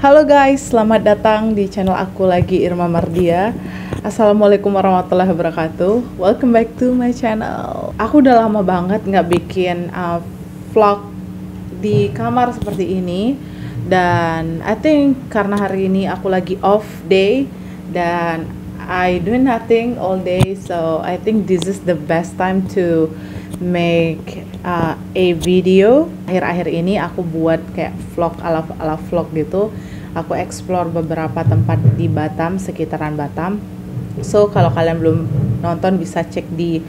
Halo guys, selamat datang di channel aku lagi, Irma Mardia. Assalamualaikum warahmatullahi wabarakatuh. Welcome back to my channel. Aku udah lama banget nggak bikin vlog di kamar seperti ini. Dan I think karena hari ini aku lagi off day dan I do nothing all day, so I think this is the best time to make a video. Akhir-akhir ini aku buat kayak vlog ala vlog gitu. Aku explore beberapa tempat di Batam, sekitaran Batam. So kalau kalian belum nonton bisa cek di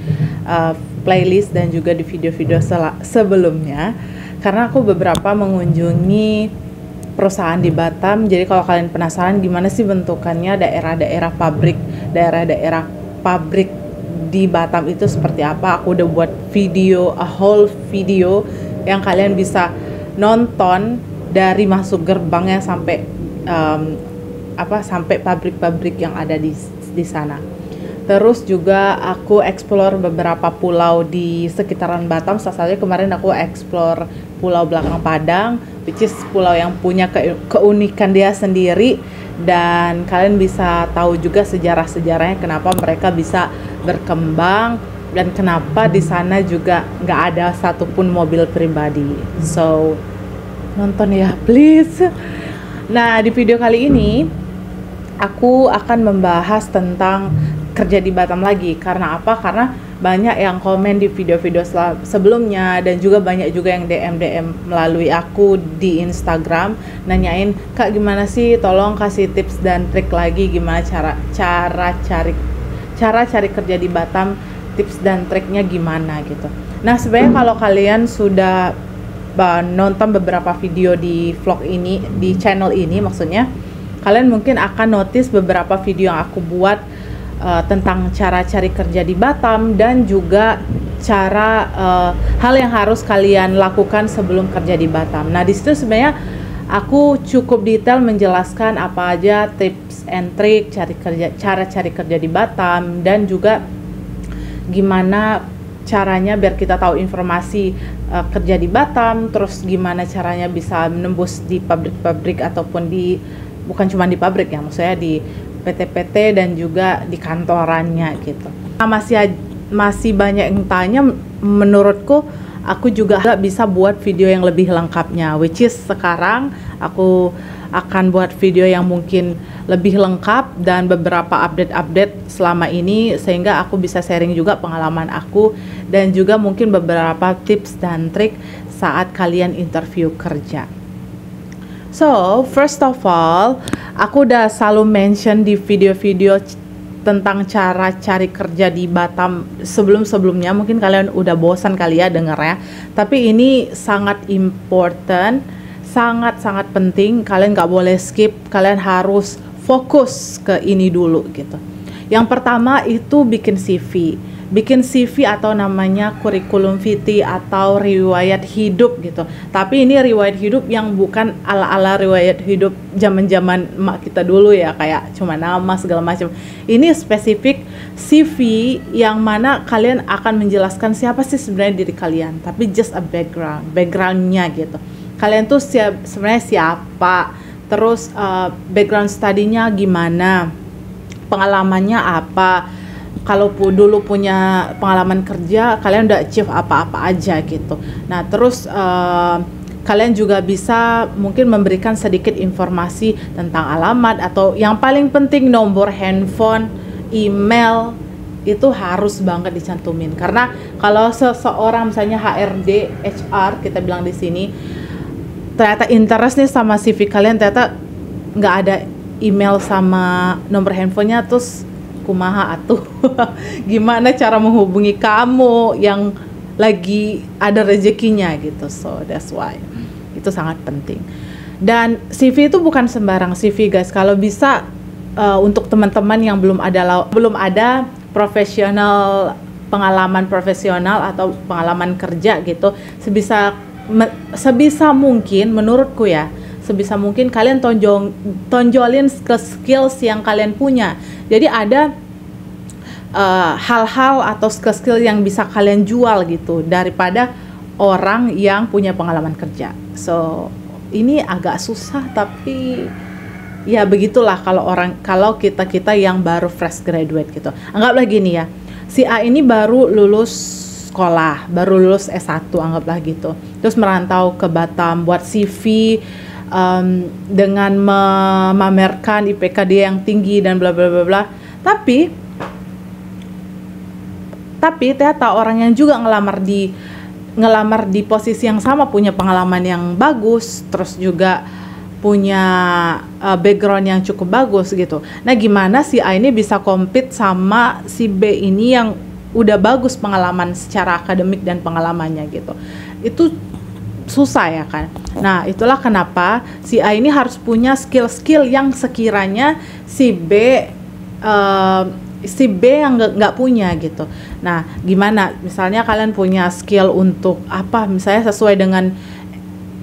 playlist dan juga di video-video sebelumnya. Karena aku beberapa mengunjungi perusahaan di Batam. Jadi kalau kalian penasaran gimana sih bentukannya daerah-daerah pabrik di Batam itu seperti apa, aku udah buat video, a whole video yang kalian bisa nonton dari masuk gerbangnya sampai sampai pabrik-pabrik yang ada di sana. Terus juga aku explore beberapa pulau di sekitaran Batam. Salah satunya kemarin aku explore Pulau Belakang Padang, which is pulau yang punya keunikan dia sendiri. Dan kalian bisa tahu juga sejarah-sejarahnya kenapa mereka bisa berkembang dan kenapa di sana juga nggak ada satupun mobil pribadi. So nonton ya please. Nah di video kali ini aku akan membahas tentang kerja di Batam lagi. Karena apa? Karena banyak yang komen di video-video sebelumnya dan juga banyak juga yang DM melalui aku di Instagram nanyain, "Kak, gimana sih? Tolong kasih tips dan trik lagi gimana cara cari kerja di Batam, tips dan triknya gimana gitu." Nah, sebenarnya kalau kalian sudah nonton beberapa video di vlog ini, di channel ini maksudnya, kalian mungkin akan notice beberapa video yang aku buat tentang cara cari kerja di Batam dan juga hal yang harus kalian lakukan sebelum kerja di Batam. Nah, di situ sebenarnya aku cukup detail menjelaskan apa aja tips and trick cara cari kerja di Batam dan juga gimana caranya biar kita tahu informasi kerja di Batam, terus gimana caranya bisa menembus di pabrik-pabrik ataupun bukan cuma di pabrik ya, maksudnya di PT-PT dan juga di kantorannya gitu. Nah, masih banyak yang tanya, menurutku aku juga bisa buat video yang lebih lengkapnya, which is sekarang aku akan buat video yang mungkin lebih lengkap dan beberapa update selama ini sehingga aku bisa sharing juga pengalaman aku dan juga mungkin beberapa tips dan trik saat kalian interview kerja. So, first of all, aku udah selalu mention di video-video tentang cara cari kerja di Batam sebelum-sebelumnya. Mungkin kalian udah bosan kali ya dengarnya. Tapi ini sangat important, sangat-sangat penting. Kalian nggak boleh skip, kalian harus fokus ke ini dulu gitu. Yang pertama itu bikin CV. Bikin CV atau namanya kurikulum vitae atau riwayat hidup gitu. Tapi ini riwayat hidup yang bukan ala-ala riwayat hidup zaman-zaman emak kita dulu ya, kayak cuma nama segala macam. Ini spesifik CV yang mana kalian akan menjelaskan siapa sih sebenarnya diri kalian, tapi just a backgroundnya gitu. Kalian tuh sebenarnya siapa, terus background studinya gimana, pengalamannya apa. Kalau dulu punya pengalaman kerja, kalian udah achieve apa-apa aja gitu. Nah, terus kalian juga bisa mungkin memberikan sedikit informasi tentang alamat atau yang paling penting nomor handphone, email itu harus banget dicantumin. Karena kalau seseorang misalnya HRD, HR kita bilang di sini, ternyata interest nih sama CV kalian, ternyata nggak ada email sama nomor handphonenya, terus kumaha atuh gimana cara menghubungi kamu yang lagi ada rezekinya gitu. So that's why itu sangat penting. Dan CV itu bukan sembarang CV guys. Kalau bisa untuk teman-teman yang belum ada pengalaman profesional atau pengalaman kerja gitu, sebisa mungkin menurutku ya, sebisa mungkin kalian tonjolin skills yang kalian punya. Jadi ada hal-hal atau skill yang bisa kalian jual gitu daripada orang yang punya pengalaman kerja. So ini agak susah tapi ya begitulah kalau kita yang baru fresh graduate gitu. Anggaplah gini ya, si A ini baru lulus sekolah, baru lulus S1 anggaplah gitu, terus merantau ke Batam buat CV, dengan memamerkan IPK dia yang tinggi dan bla bla bla bla. Tapi ternyata orang yang juga ngelamar di posisi yang sama, punya pengalaman yang bagus, terus juga punya background yang cukup bagus gitu. Nah, gimana si A ini bisa compete sama si B ini yang udah bagus pengalaman secara akademik dan pengalamannya gitu. Itu susah ya kan. Nah, itulah kenapa si A ini harus punya skill-skill yang sekiranya si B yang nggak punya gitu. Nah, gimana? Misalnya kalian punya skill untuk apa? Misalnya sesuai dengan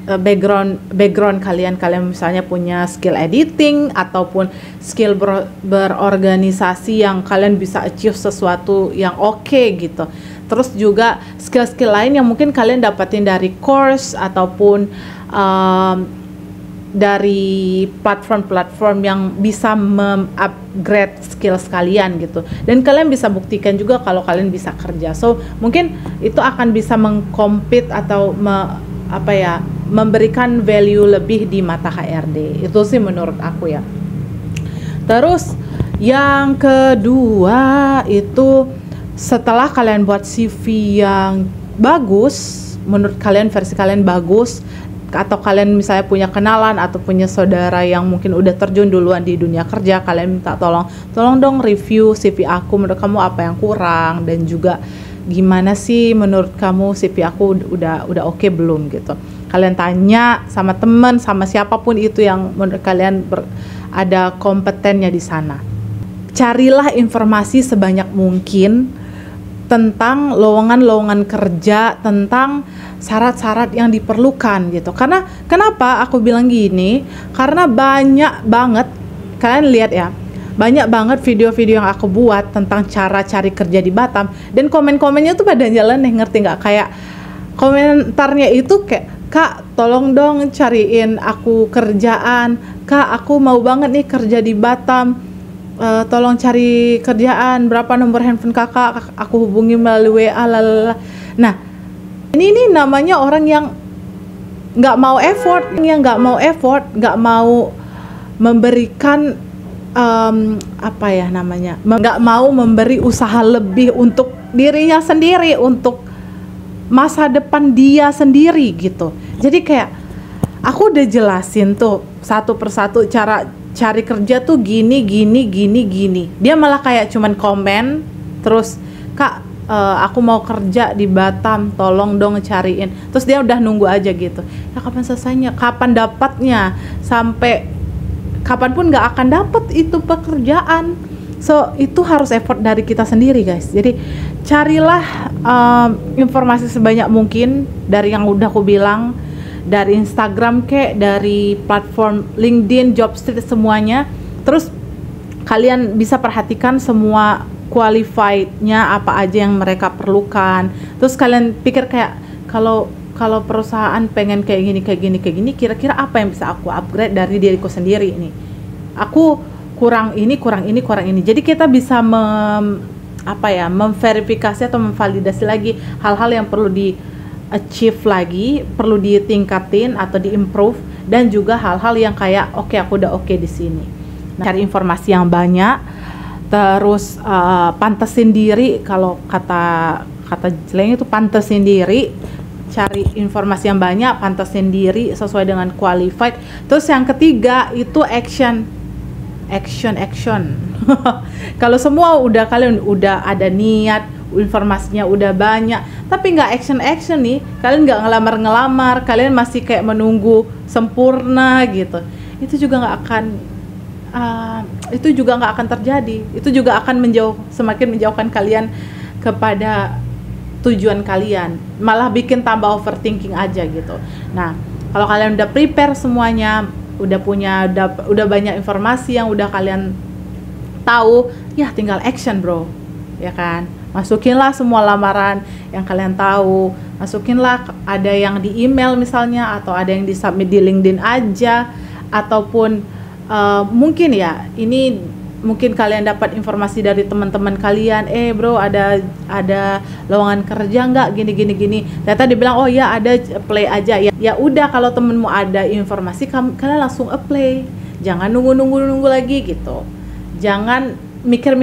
background kalian misalnya punya skill editing ataupun skill berorganisasi yang kalian bisa achieve sesuatu yang oke gitu. Terus juga skill-skill lain yang mungkin kalian dapatin dari course ataupun dari platform-platform yang bisa upgrade skills kalian gitu. Dan kalian bisa buktikan juga kalau kalian bisa kerja. So, mungkin itu akan bisa mengcompete atau memberikan value lebih di mata HRD. Itu sih menurut aku ya. Terus yang kedua itu, setelah kalian buat CV yang bagus, menurut kalian versi kalian bagus, atau kalian misalnya punya kenalan atau punya saudara yang mungkin udah terjun duluan di dunia kerja, kalian minta tolong dong review CV aku, menurut kamu apa yang kurang, dan juga gimana sih menurut kamu CV aku udah oke belum gitu. Kalian tanya sama teman, sama siapapun itu yang menurut kalian ada kompetennya di sana. Carilah informasi sebanyak mungkin tentang lowongan-lowongan kerja, tentang syarat-syarat yang diperlukan gitu. Karena kenapa aku bilang gini? Karena banyak banget, kalian lihat ya, banyak banget video-video yang aku buat tentang cara cari kerja di Batam, dan komen-komennya tuh pada jalan ngerti nggak? Kayak komentarnya itu kayak, Kak, tolong dong cariin aku kerjaan. Kak, aku mau banget nih kerja di Batam. Tolong cari kerjaan. Berapa nomor handphone kakak? Aku hubungi melalui WA. Lalala. Nah, ini namanya orang yang nggak mau effort, nggak mau memberikan nggak mau memberi usaha lebih untuk dirinya sendiri, untuk masa depan dia sendiri gitu. Jadi kayak aku udah jelasin tuh satu persatu cara cari kerja tuh gini. Dia malah kayak cuman komen terus, Kak, aku mau kerja di Batam, tolong dong cariin. Terus dia udah nunggu aja gitu. Ya kapan selesainya? Kapan dapatnya? Sampai kapanpun nggak akan dapat itu pekerjaan. So, itu harus effort dari kita sendiri, guys. Jadi, carilah informasi sebanyak mungkin dari yang udah aku bilang, dari Instagram dari platform LinkedIn, Jobstreet, semuanya. Terus, kalian bisa perhatikan semua qualified-nya apa aja yang mereka perlukan. Terus, kalian pikir kayak, kalau perusahaan pengen kayak gini, kira-kira apa yang bisa aku upgrade dari diriku sendiri ini? Aku kurang ini. Jadi kita bisa memverifikasi atau memvalidasi lagi hal-hal yang perlu di achieve lagi, perlu ditingkatin atau diimprove, dan juga hal-hal yang kayak aku udah oke di sini. Nah, cari informasi yang banyak, terus pantesin diri, kalau kata jeleng itu pantesin diri. Cari informasi yang banyak, pantesin diri sesuai dengan qualified. Terus yang ketiga itu action. Kalau semua kalian udah ada niat, informasinya udah banyak, tapi nggak action nih, kalian nggak ngelamar, kalian masih kayak menunggu sempurna gitu, itu juga nggak akan terjadi. Itu juga akan semakin menjauhkan kalian kepada tujuan kalian, malah bikin tambah overthinking aja gitu. Nah, kalau kalian udah prepare semuanya, udah banyak informasi yang udah kalian tahu, ya tinggal action, bro, ya kan? Masukinlah semua lamaran yang kalian tahu, masukinlah, ada yang di email misalnya, atau ada yang di submit di LinkedIn aja, ataupun Mungkin ya ini mungkin kalian dapat informasi dari teman-teman kalian, bro ada lowongan kerja nggak gini. Ternyata dibilang oh ya ada, apply aja. Ya udah, kalau temenmu ada informasi kalian langsung apply, jangan nunggu lagi gitu, jangan mikir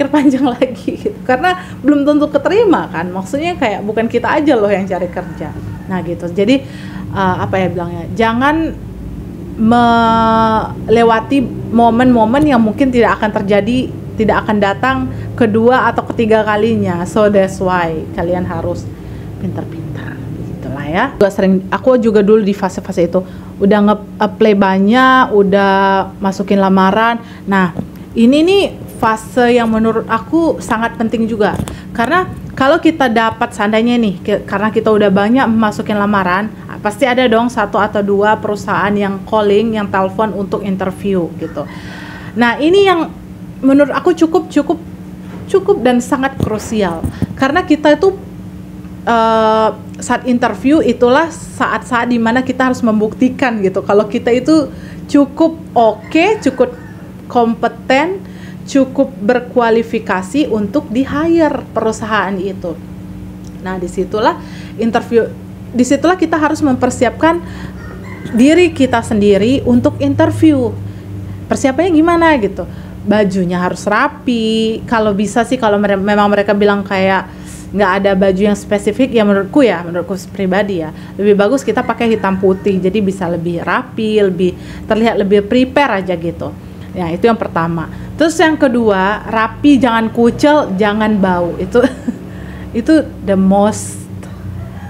panjang lagi gitu. Karena belum tentu keterima kan, maksudnya kayak bukan kita aja loh yang cari kerja. Nah gitu, jadi apa ya bilangnya, jangan melewati momen-momen yang mungkin tidak akan terjadi, tidak akan datang kedua atau ketiga kalinya. So that's why kalian harus pintar-pintar gitulah ya. Aku juga dulu di fase-fase itu udah nge-apply banyak, udah masukin lamaran. Nah ini nih fase yang menurut aku sangat penting juga, karena kalau kita dapat seandainya nih, karena kita udah banyak masukin lamaran, pasti ada dong 1 atau 2 perusahaan yang calling, yang telepon untuk interview gitu. Nah ini yang menurut aku cukup dan sangat krusial, karena kita itu saat interview itulah saat-saat dimana kita harus membuktikan gitu kalau kita itu cukup oke, cukup kompeten, cukup berkualifikasi untuk di-hire perusahaan itu. Nah disitulah kita harus mempersiapkan diri kita sendiri untuk interview. Persiapannya gimana gitu, bajunya harus rapi, kalau bisa sih, kalau memang mereka bilang kayak nggak ada baju yang spesifik, ya menurutku pribadi ya, lebih bagus kita pakai hitam putih, jadi bisa lebih rapi, lebih terlihat lebih prepare aja gitu. Ya itu yang pertama. Terus yang kedua, rapi, jangan kucel, jangan bau. Itu the most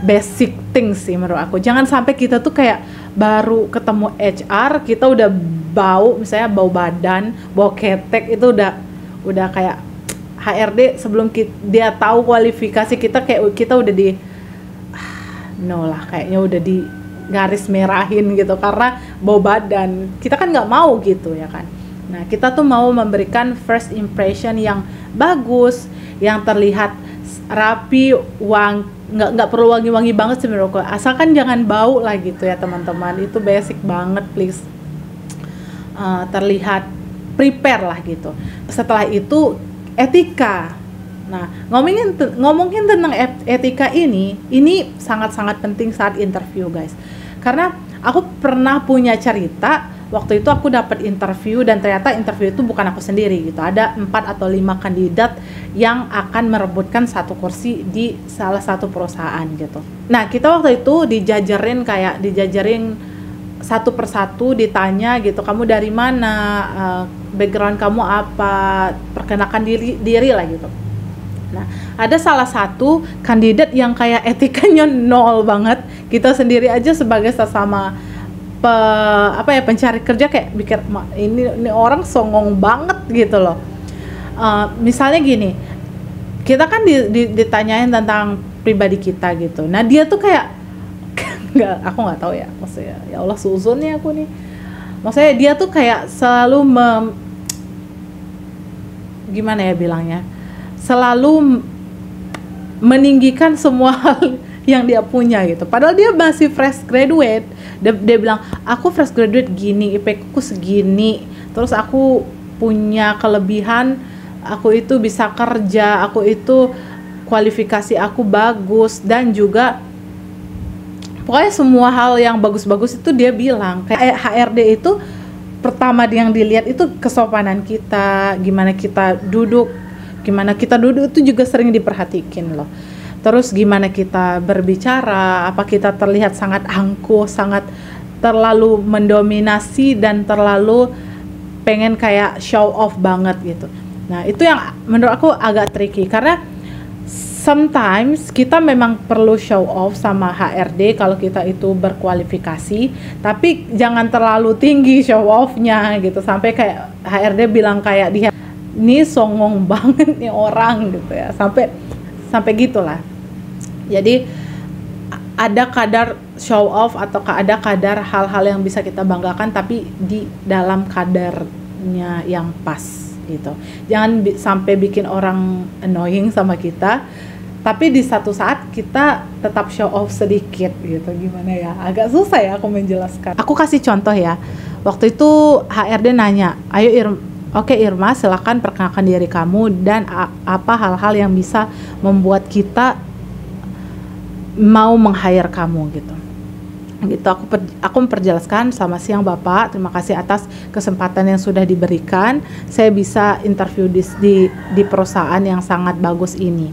basic thing sih menurut aku. Jangan sampai kita tuh kayak baru ketemu HR kita udah bau, misalnya bau badan, bau ketek, itu udah kayak HRD sebelum dia tahu kualifikasi kita, kayak kita udah kayaknya udah di garis merahin gitu karena bau badan. Kita kan nggak mau gitu ya kan. Nah kita tuh mau memberikan first impression yang bagus, yang terlihat rapi, nggak perlu wangi-wangi banget sih menurutku, asalkan jangan bau lah gitu ya teman-teman. Itu basic banget, please. Terlihat prepare lah gitu. Setelah itu etika. Nah ngomongin tentang etika ini sangat-sangat penting saat interview guys, karena aku pernah punya cerita. Waktu itu aku dapat interview dan ternyata interview itu bukan aku sendiri gitu. Ada 4 atau 5 kandidat yang akan merebutkan satu kursi di salah satu perusahaan gitu. Nah kita waktu itu dijajarin satu persatu, ditanya gitu, kamu dari mana, background kamu apa, perkenalkan diri lah gitu. Nah ada salah satu kandidat yang kayak etikanya nol banget. Kita sendiri aja sebagai sesama pencari kerja kayak pikir ini orang songong banget gitu loh. Misalnya gini, kita kan ditanyain tentang pribadi kita gitu. Nah dia tuh kayak aku nggak tahu ya, maksudnya ya Allah suzun nih aku nih. Maksudnya dia tuh kayak selalu gimana ya bilangnya, selalu meninggikan semua hal yang dia punya gitu. Padahal dia masih fresh graduate. Dia bilang, aku fresh graduate gini, IP ku segini, terus aku punya kelebihan, aku itu bisa kerja, aku itu kualifikasi aku bagus, dan juga pokoknya semua hal yang bagus-bagus itu dia bilang. Kayak HRD itu pertama yang dilihat itu kesopanan kita, gimana kita duduk itu juga sering diperhatikan loh. Terus gimana kita berbicara, apa kita terlihat sangat angkuh, sangat terlalu mendominasi dan terlalu pengen kayak show off banget gitu. Nah itu yang menurut aku agak tricky, karena sometimes kita memang perlu show off sama HRD kalau kita itu berkualifikasi, tapi jangan terlalu tinggi show off-nya gitu, sampai kayak HRD bilang kayak dia ini songong banget nih orang gitu ya, sampai gitulah. Jadi ada kadar show off atau ada kadar hal-hal yang bisa kita banggakan, tapi di dalam kadarnya yang pas gitu. Jangan sampai bikin orang annoying sama kita, tapi di satu saat kita tetap show off sedikit gitu. Gimana ya, agak susah ya aku menjelaskan. Aku kasih contoh ya, Waktu itu HRD nanya, ayo oke Irma, silakan perkenalkan diri kamu dan apa hal-hal yang bisa membuat kita mau meng-hire kamu gitu. Gitu aku memperjelaskan, selamat siang Bapak, terima kasih atas kesempatan yang sudah diberikan. Saya bisa interview di perusahaan yang sangat bagus ini.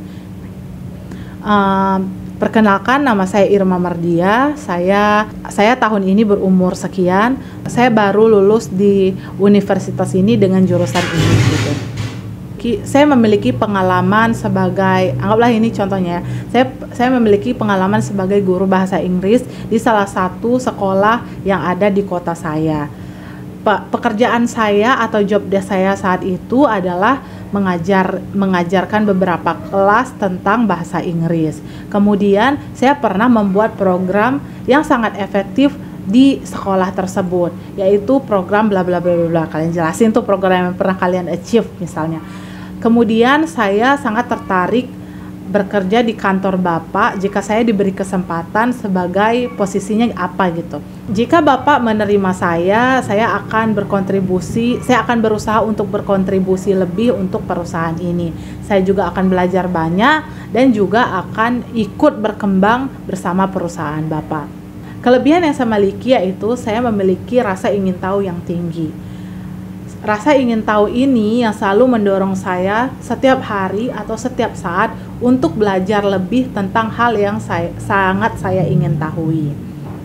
Perkenalkan, nama saya Irma Mardia. Saya tahun ini berumur sekian. Saya baru lulus di universitas ini dengan jurusan ini gitu. Saya memiliki pengalaman sebagai, anggaplah ini contohnya, saya memiliki pengalaman sebagai guru bahasa Inggris di salah satu sekolah yang ada di kota saya. Pekerjaan saya atau job desk saya saat itu adalah mengajarkan beberapa kelas tentang bahasa Inggris. Kemudian saya pernah membuat program yang sangat efektif di sekolah tersebut, yaitu program bla bla bla bla. Kalian jelasin tuh program yang pernah kalian achieve misalnya. Kemudian saya sangat tertarik bekerja di kantor Bapak jika saya diberi kesempatan sebagai posisinya apa gitu. Jika Bapak menerima saya akan berkontribusi, saya akan berusaha untuk berkontribusi lebih untuk perusahaan ini. Saya juga akan belajar banyak dan juga akan ikut berkembang bersama perusahaan Bapak. Kelebihan yang saya miliki yaitu saya memiliki rasa ingin tahu yang tinggi. Rasa ingin tahu ini yang selalu mendorong saya setiap hari atau setiap saat untuk belajar lebih tentang hal yang sangat saya ingin tahui.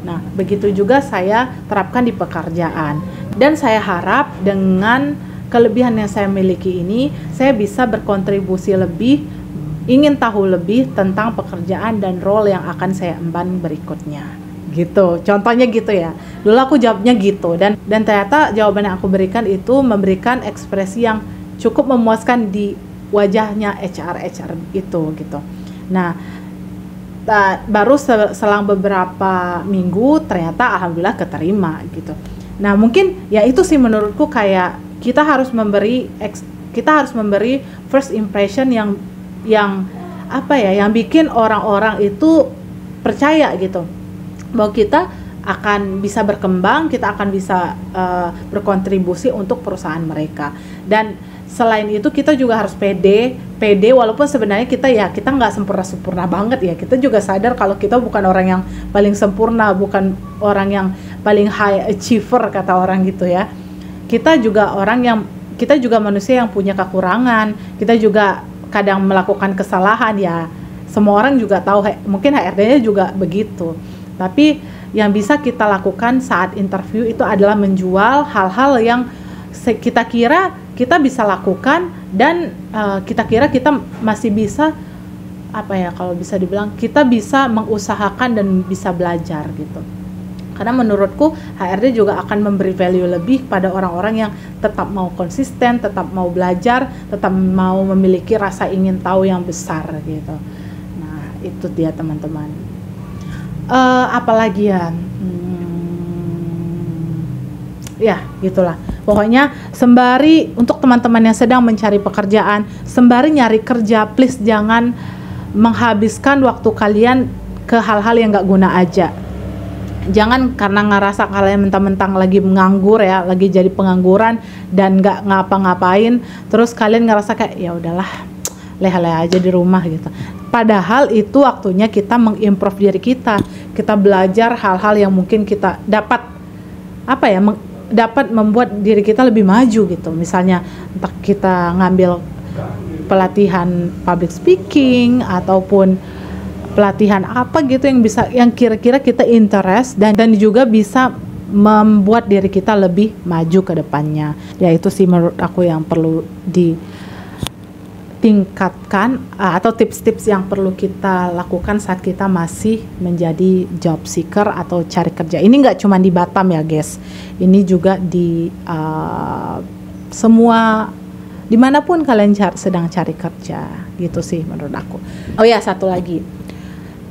Nah, begitu juga saya terapkan di pekerjaan. Dan saya harap dengan kelebihan yang saya miliki ini, saya bisa berkontribusi lebih, ingin tahu lebih tentang pekerjaan dan role yang akan saya emban berikutnya. Gitu, contohnya gitu ya. Dulu aku jawabnya gitu dan ternyata jawaban yang aku berikan itu memberikan ekspresi yang cukup memuaskan di wajahnya HR itu gitu. Nah, baru selang beberapa minggu ternyata alhamdulillah keterima gitu. Nah, mungkin ya itu sih menurutku kayak kita harus memberi first impression yang apa ya, yang bikin orang-orang itu percaya gitu bahwa kita akan bisa berkembang, kita akan bisa berkontribusi untuk perusahaan mereka. Dan selain itu kita juga harus pede walaupun sebenarnya kita nggak sempurna banget ya. Kita juga sadar kalau kita bukan orang yang paling sempurna, bukan orang yang paling high achiever kata orang gitu ya. Kita juga manusia yang punya kekurangan, kita juga kadang melakukan kesalahan ya. Semua orang juga tahu, mungkin HRD-nya juga begitu. Tapi yang bisa kita lakukan saat interview itu adalah menjual hal-hal yang kita kira kita bisa lakukan dan kita kira kita masih bisa, apa ya, kalau bisa dibilang kita bisa mengusahakan dan bisa belajar gitu. Karena menurutku HRD juga akan memberi value lebih pada orang-orang yang tetap mau konsisten, tetap mau belajar, tetap mau memiliki rasa ingin tahu yang besar gitu. Nah, itu dia teman-teman. Apalagi ya, ya gitulah. Pokoknya sembari untuk teman-teman yang sedang mencari pekerjaan, sembari nyari kerja, please jangan menghabiskan waktu kalian ke hal-hal yang gak guna aja. Jangan karena ngerasa kalian mentang-mentang lagi menganggur ya, lagi jadi pengangguran dan gak ngapa-ngapain, terus kalian ngerasa kayak ya udahlah, leha-leha aja di rumah gitu. Padahal itu waktunya kita mengimprove diri kita belajar hal-hal yang mungkin kita dapat dapat membuat diri kita lebih maju gitu. Misalnya entah kita ngambil pelatihan public speaking ataupun pelatihan apa gitu yang kira-kira kita interest dan juga bisa membuat diri kita lebih maju ke depannya. Ya itu sih menurut aku yang perlu tingkatkan atau tips-tips yang perlu kita lakukan saat kita masih menjadi job seeker atau cari kerja. Ini nggak cuma di Batam ya guys, ini juga di semua dimanapun kalian sedang cari kerja gitu sih menurut aku. Oh ya, satu lagi,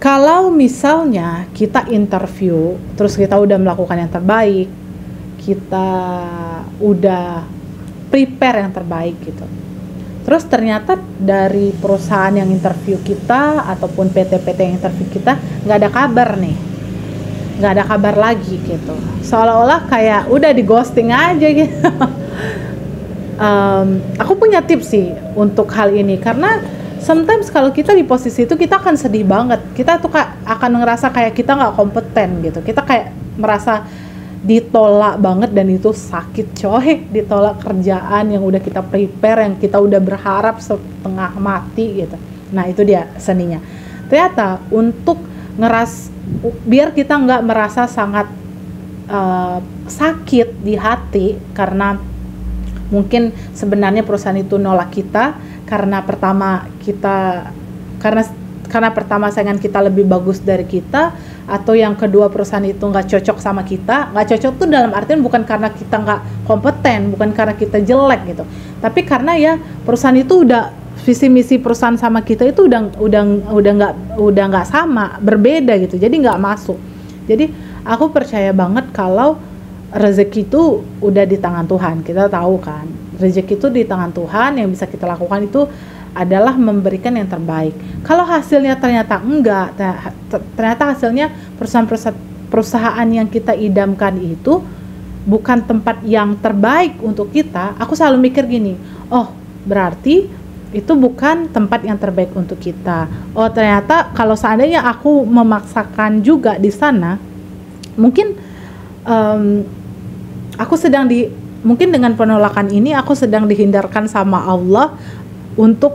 kalau misalnya kita interview terus kita udah melakukan yang terbaik, kita udah prepare yang terbaik gitu, terus ternyata dari perusahaan yang interview kita ataupun PT-PT yang interview kita nggak ada kabar nih. nggak ada kabar lagi gitu, seolah-olah kayak udah di ghosting aja gitu. Aku punya tips sih untuk hal ini, karena sometimes kalau kita di posisi itu kita akan sedih banget, kita tuh akan ngerasa kayak kita nggak kompeten gitu, kita kayak merasa ditolak banget, dan itu sakit coy, ditolak kerjaan yang udah kita prepare, yang kita udah berharap setengah mati gitu. Nah itu dia seninya, ternyata untuk biar kita nggak merasa sangat sakit di hati karena mungkin sebenarnya perusahaan itu nolak kita karena pertama saingan kita lebih bagus dari kita, atau yang kedua perusahaan itu nggak cocok sama kita. Nggak cocok tuh dalam artian bukan karena kita nggak kompeten, bukan karena kita jelek gitu, tapi karena ya perusahaan itu udah visi misi perusahaan sama kita itu udah nggak sama, berbeda gitu, jadi nggak masuk. Jadi aku percaya banget kalau rezeki itu udah di tangan Tuhan. Kita tahu kan, rezeki itu di tangan Tuhan, yang bisa kita lakukan itu adalah memberikan yang terbaik. Kalau hasilnya ternyata enggak, ternyata hasilnya perusahaan yang kita idamkan itu bukan tempat yang terbaik untuk kita, aku selalu mikir gini, oh berarti itu bukan tempat yang terbaik untuk kita. Oh ternyata kalau seandainya aku memaksakan juga di sana, mungkin mungkin dengan penolakan ini aku sedang dihindarkan sama Allah untuk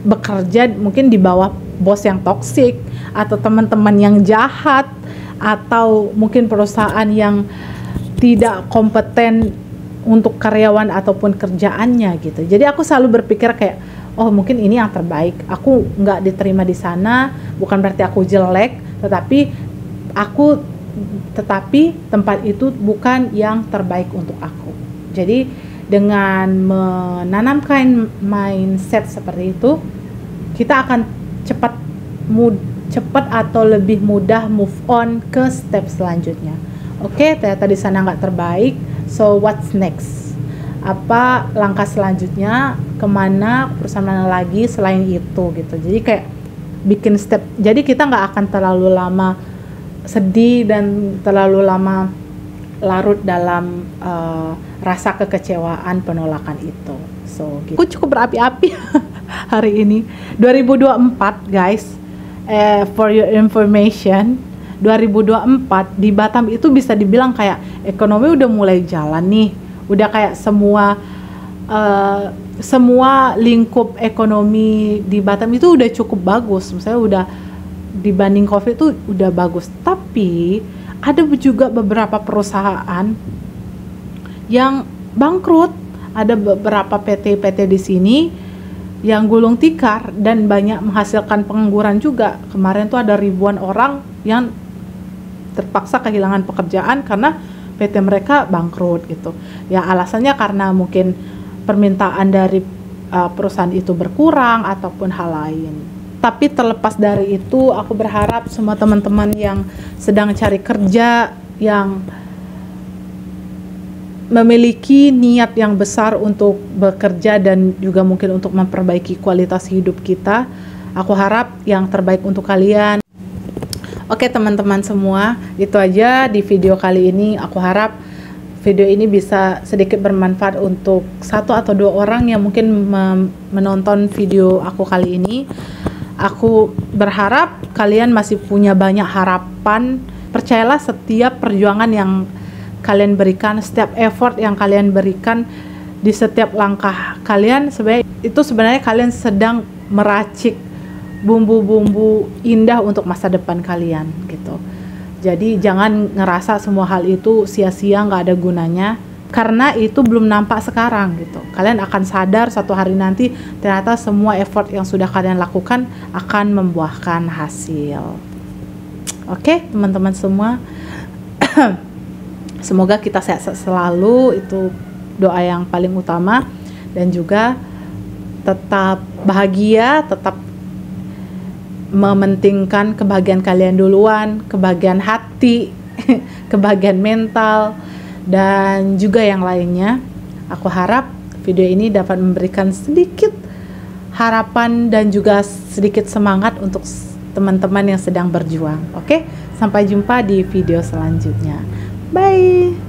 bekerja mungkin di bawah bos yang toksik, atau teman-teman yang jahat, atau mungkin perusahaan yang tidak kompeten untuk karyawan ataupun kerjaannya gitu. Jadi aku selalu berpikir kayak, oh mungkin ini yang terbaik. Aku nggak diterima di sana, bukan berarti aku jelek, tetapi tempat itu bukan yang terbaik untuk aku. Jadi dengan menanamkan mindset seperti itu, kita akan cepat atau lebih mudah move on ke step selanjutnya. Oke, ternyata di sana nggak terbaik, so what's next? Apa langkah selanjutnya? Kemana, perusahaan mana lagi selain itu gitu. Jadi kayak bikin step, jadi kita nggak akan terlalu lama sedih dan terlalu lama larut dalam rasa kekecewaan penolakan itu. So gitu. Aku cukup berapi-api hari ini. 2024 guys, for your information, 2024 di Batam itu bisa dibilang kayak ekonomi udah mulai jalan nih, udah kayak semua lingkup ekonomi di Batam itu udah cukup bagus, misalnya udah dibanding COVID itu udah bagus. Tapi ada juga beberapa perusahaan yang bangkrut, ada beberapa PT-PT di sini yang gulung tikar dan banyak menghasilkan pengangguran juga. Kemarin tuh ada ribuan orang yang terpaksa kehilangan pekerjaan karena PT mereka bangkrut gitu. Ya alasannya karena mungkin permintaan dari perusahaan itu berkurang ataupun hal lain. Tapi terlepas dari itu, aku berharap semua teman-teman yang sedang cari kerja, yang memiliki niat yang besar untuk bekerja dan juga mungkin untuk memperbaiki kualitas hidup kita, aku harap yang terbaik untuk kalian. Oke teman-teman semua, itu aja di video kali ini. Aku harap video ini bisa sedikit bermanfaat untuk 1 atau 2 orang yang mungkin menonton video aku kali ini. Aku berharap kalian masih punya banyak harapan. Percayalah, setiap perjuangan yang kalian berikan, setiap effort yang kalian berikan di setiap langkah kalian, sebenarnya kalian sedang meracik bumbu-bumbu indah untuk masa depan kalian gitu. Jadi jangan ngerasa semua hal itu sia-sia, nggak ada gunanya, karena itu belum nampak sekarang gitu. Kalian akan sadar suatu hari nanti ternyata semua effort yang sudah kalian lakukan akan membuahkan hasil. Oke teman-teman semua, semoga kita sehat selalu, itu doa yang paling utama, dan juga tetap bahagia, tetap mementingkan kebahagiaan kalian duluan, kebahagiaan hati, kebahagiaan mental, dan juga yang lainnya. Aku harap video ini dapat memberikan sedikit harapan dan juga sedikit semangat untuk teman-teman yang sedang berjuang. Oke, Sampai jumpa di video selanjutnya. Bye.